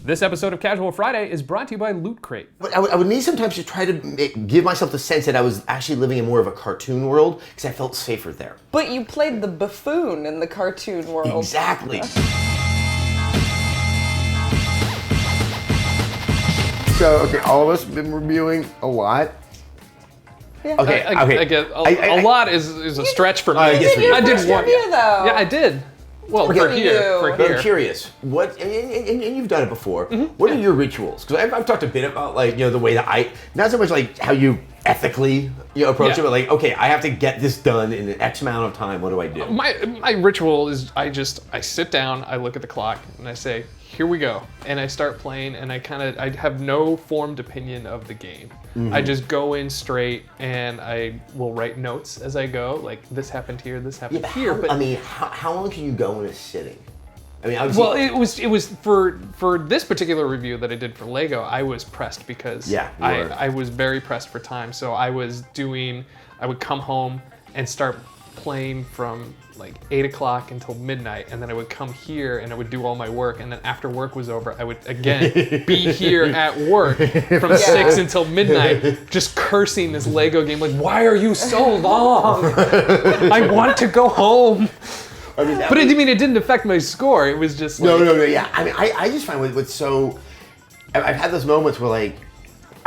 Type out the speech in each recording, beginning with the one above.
This episode of Casual Friday is brought to you by Loot Crate. But I would need sometimes to try to give myself the sense that I was actually living in more of a cartoon world because I felt safer there. But you played the buffoon in the cartoon world. Exactly. So, okay, all of us have been reviewing a lot. Yeah. Okay, I get a lot is a stretch for me. I guess Your I did first one. review, though. Yeah, I did. Well, Look for at here, you. for But I'm here. curious, what, and you've done it before, what are your rituals? Because I've talked a bit about, like, the way that not so much like how you ethically approach it, but like, okay, I have to get this done in an X amount of time, what do I do? My ritual is I sit down, I look at the clock, and I say, here we go. And I start playing, and I have no formed opinion of the game. I just go in straight, and I will write notes as I go, like this happened here, this happened here. But how long can you go in a sitting? I mean, obviously, well, it was for this particular review that I did for Lego. I was pressed because I was very pressed for time. So I would come home and start playing from like 8 o'clock until midnight, and then I would come here and I would do all my work, and then after work was over, I would again be here at work from 6 until midnight, just cursing this Lego game. Like, why are you so long? I want to go home. But it didn't affect my score. It was just like, no, yeah. I mean, I just find what's so, I've had those moments where like,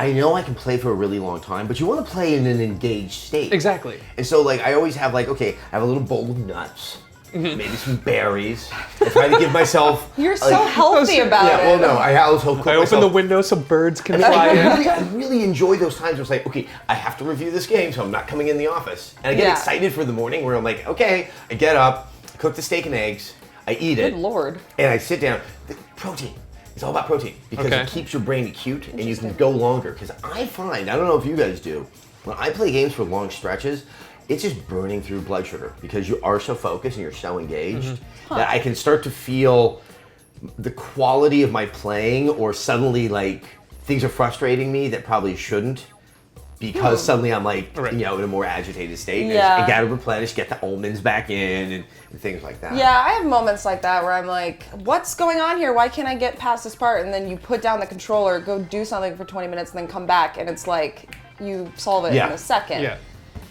I know I can play for a really long time, but you want to play in an engaged state. Exactly. And so like, I always have like, okay, I have a little bowl of nuts, maybe some berries. I try to give myself. You're so healthy about it. Yeah, well, no, I also cook I open the window so birds can fly in. I really enjoy those times where it's like, okay, I have to review this game, so I'm not coming in the office. And I get excited for the morning where I'm like, okay, I get up, cook the steak and eggs, I eat it. Good Lord. And I sit down. Protein. It's all about protein because it keeps your brain acute and you can go longer. Because I find, I don't know if you guys do, when I play games for long stretches, it's just burning through blood sugar because you are so focused and you're so engaged that I can start to feel the quality of my playing, or suddenly like things are frustrating me that probably shouldn't. Because suddenly I'm like, in a more agitated state. Yeah. I gotta replenish, get the almonds back in, and things like that. Yeah, I have moments like that where I'm like, what's going on here? Why can't I get past this part? And then you put down the controller, go do something for 20 minutes, and then come back, and it's like, you solve it in a second. Yeah.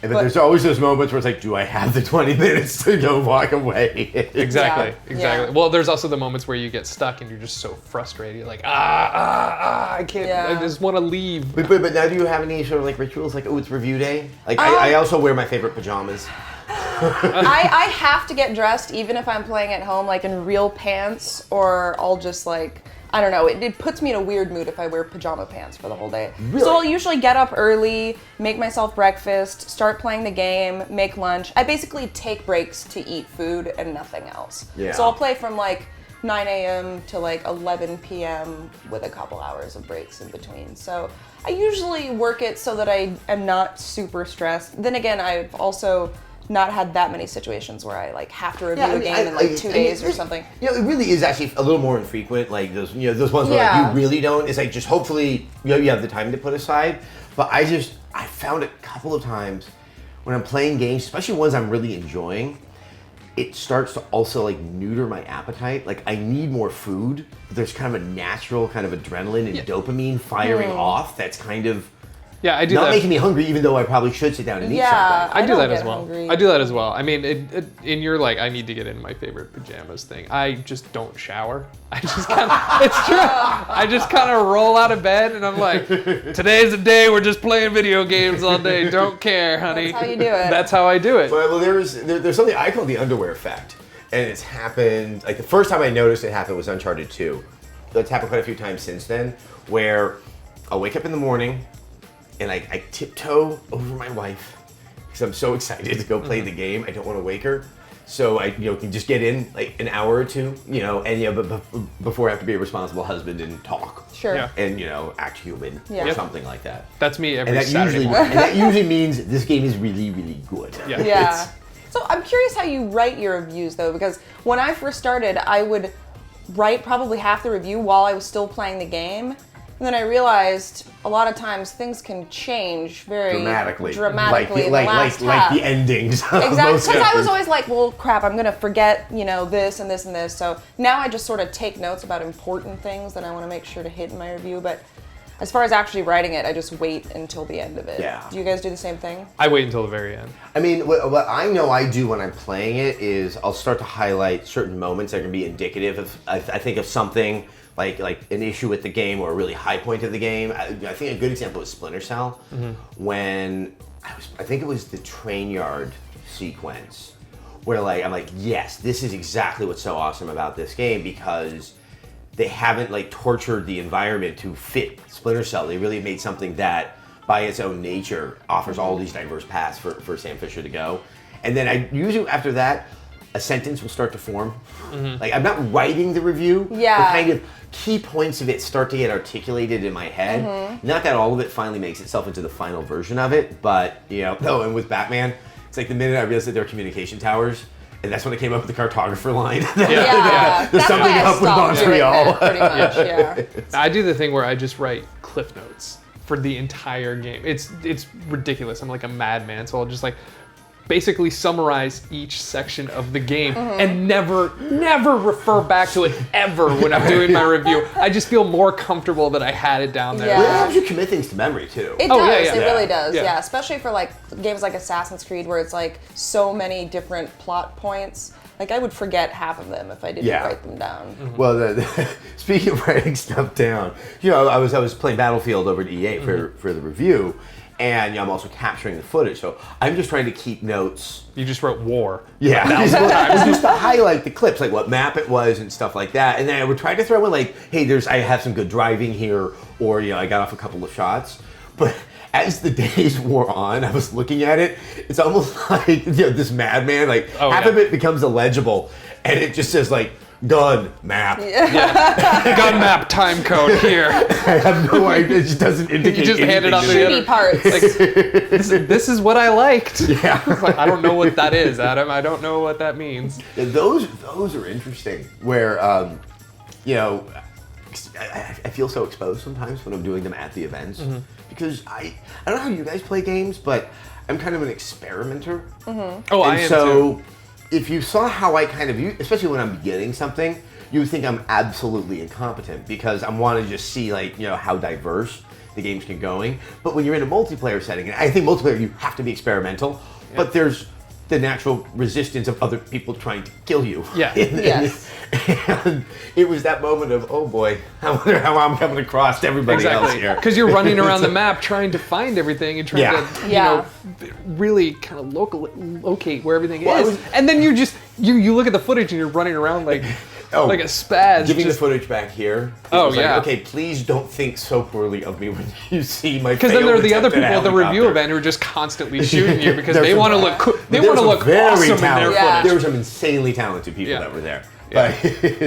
And then there's always those moments where it's like, do I have the 20 minutes to go walk away? Exactly. Yeah. Well, there's also the moments where you get stuck and you're just so frustrated. You're like, I can't, I just want to leave. But now do you have any sort of like rituals? Like, oh, it's review day? Like, I also wear my favorite pajamas. I have to get dressed even if I'm playing at home, like in real pants, or I'll just like, I don't know, it puts me in a weird mood if I wear pajama pants for the whole day. Really? So I'll usually get up early, make myself breakfast, start playing the game, make lunch. I basically take breaks to eat food and nothing else. Yeah. So I'll play from like 9 a.m. to like 11 p.m. with a couple hours of breaks in between. So I usually work it so that I am not super stressed. Then again, I've also not had that many situations where I like have to review a game in like 2 days or something. It really is actually a little more infrequent. Like those, those ones where like, you really don't. It's like just hopefully you have the time to put aside. But I found a couple of times when I'm playing games, especially ones I'm really enjoying, it starts to also like neuter my appetite. Like I need more food. But there's kind of a natural kind of adrenaline and dopamine firing off. That's kind of I do not that. making me hungry, even though I probably should sit down and eat something. I do don't that get as well. hungry. I do that as well. I mean, in your like, I need to get in my favorite pajamas thing. I just don't shower. I just kind of, it's true. I just kind of roll out of bed and I'm like, today's the day we're just playing video games all day. Don't care, honey. That's how you do it. That's how I do it. Well, there's something I call the underwear effect, and it's happened. Like the first time I noticed it happen was Uncharted 2. It's happened quite a few times since then, where I'll wake up in the morning and I tiptoe over my wife because I'm so excited to go play the game. I don't want to wake her, so I can just get in like an hour or two, but before I have to be a responsible husband and talk. Sure. Yeah. And act human or something like that. That's me every And that Saturday usually morning. and that usually means this game is really, really good. Yeah. Yeah. So I'm curious how you write your reviews though, because when I first started, I would write probably half the review while I was still playing the game. And then I realized a lot of times things can change very dramatically in the like last half. the endings. Exactly, because I was always like, well, crap, I'm gonna forget, this and this and this. So now I just sort of take notes about important things that I want to make sure to hit in my review. But as far as actually writing it, I just wait until the end of it. Yeah. Do you guys do the same thing? I wait until the very end. I mean, what I know I do when I'm playing it is I'll start to highlight certain moments that are going to be indicative of, I think of something like an issue with the game or a really high point of the game. I think a good example is Splinter Cell, when I think it was the train yard sequence, where I'm like, yes, this is exactly what's so awesome about this game, because they haven't tortured the environment to fit Splinter Cell. They really made something that, by its own nature, offers all these diverse paths for Sam Fisher to go. And then I usually, after that, a sentence will start to form. I'm not writing the review, but kind of key points of it start to get articulated in my head. Not that all of it finally makes itself into the final version of it, but, and with Batman, it's the minute I realized that they're communication towers, and that's when it came up with the cartographer line. There's something up with Montreal. Pretty much, yeah. I do the thing where I just write cliff notes for the entire game. It's ridiculous. I'm like a madman, so I'll just basically summarize each section of the game and never refer back to it ever when I'm doing my review. I just feel more comfortable that I had it down there. Yeah. Well, it helps you commit things to memory too. It does. yeah. It really does. Yeah. Yeah. Especially for games like Assassin's Creed, where it's so many different plot points. I would forget half of them if I didn't write them down. Well, speaking of writing stuff down, I was playing Battlefield over at EA for the review, and I'm also capturing the footage. So I'm just trying to keep notes. You just wrote war. Yeah, just to highlight the clips, what map it was and stuff like that. And then I would try to throw in hey, I have some good driving here, or I got off a couple of shots. But as the days wore on, I was looking at it. It's almost like this madman. Half of it becomes illegible, and it just says gun map. Gun map time code here. I have no idea. It just doesn't indicate. You just hand it off to Shitty parts. This is what I liked. Yeah. I don't know what that is, Adam. I don't know what that means. Those are interesting. Where I feel so exposed sometimes when I'm doing them at the events, because I don't know how you guys play games, but I'm kind of an experimenter. Oh, I am too. If you saw how I kind of use, especially when I'm beginning something, you would think I'm absolutely incompetent, because I want to just see how diverse the games can going. But when you're in a multiplayer setting, and I think multiplayer you have to be experimental, but there's the natural resistance of other people trying to kill you. Yeah. Yes. And it was that moment of, oh boy, I wonder how I'm coming across everybody else here. Because you're running around the map trying to find everything and trying to, really kind of locate where everything is. And then you look at the footage and you're running around like a spaz. Give me the footage back here. Okay, please don't think so poorly of me when you see my. Because then there are the other people at the review event who are just constantly shooting you because they want to look cool. They want to look awesome in their footage. There were some insanely talented people that were there. But it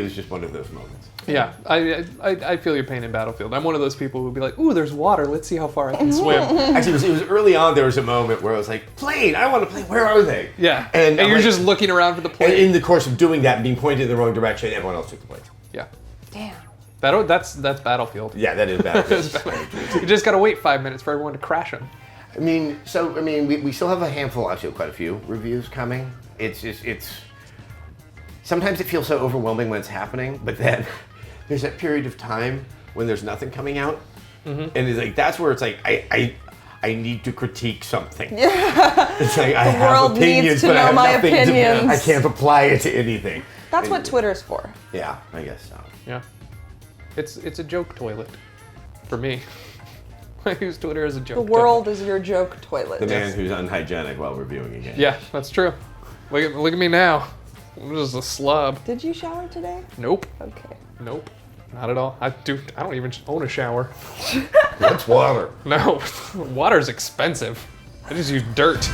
was just one of those moments. Yeah, I feel your pain in Battlefield. I'm one of those people who would be like, ooh, there's water. Let's see how far I can swim. Actually, it was early on. There was a moment where I was like, plane, I want to plane. Where are they? Yeah, and you're just looking around for the plane. And in the course of doing that and being pointed in the wrong direction, everyone else took the plane. Yeah. Damn. That's Battlefield. Yeah, that is Battlefield. You just got to wait 5 minutes for everyone to crash them. We still have a handful, actually quite a few reviews coming. It's sometimes it feels so overwhelming when it's happening, but then there's that period of time when there's nothing coming out, and it's that's where it's I need to critique something. Yeah. It's I have opinions, but I have nothing I can't apply it to anything. That's what Twitter's for. Yeah, I guess so. Yeah, it's a joke toilet for me. I use Twitter as a joke. The world is your joke toilet. The man who's unhygienic while reviewing a game. Yeah, that's true. Look at me now. I'm just a slub. Did you shower today? Nope. Okay. Nope. Not at all. I don't even own a shower. That's water. No, water's expensive. I just use dirt.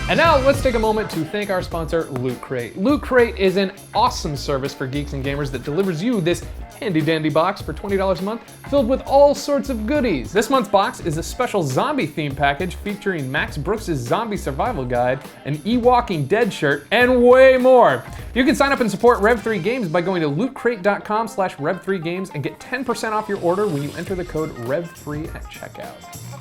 And now let's take a moment to thank our sponsor, Loot Crate. Loot Crate is an awesome service for geeks and gamers that delivers you this handy dandy box for $20 a month filled with all sorts of goodies. This month's box is a special zombie theme package featuring Max Brooks' Zombie Survival Guide, an E-Walking Dead shirt, and way more. You can sign up and support Rev3 Games by going to lootcrate.com/Rev3Games and get 10% off your order when you enter the code Rev3 at checkout.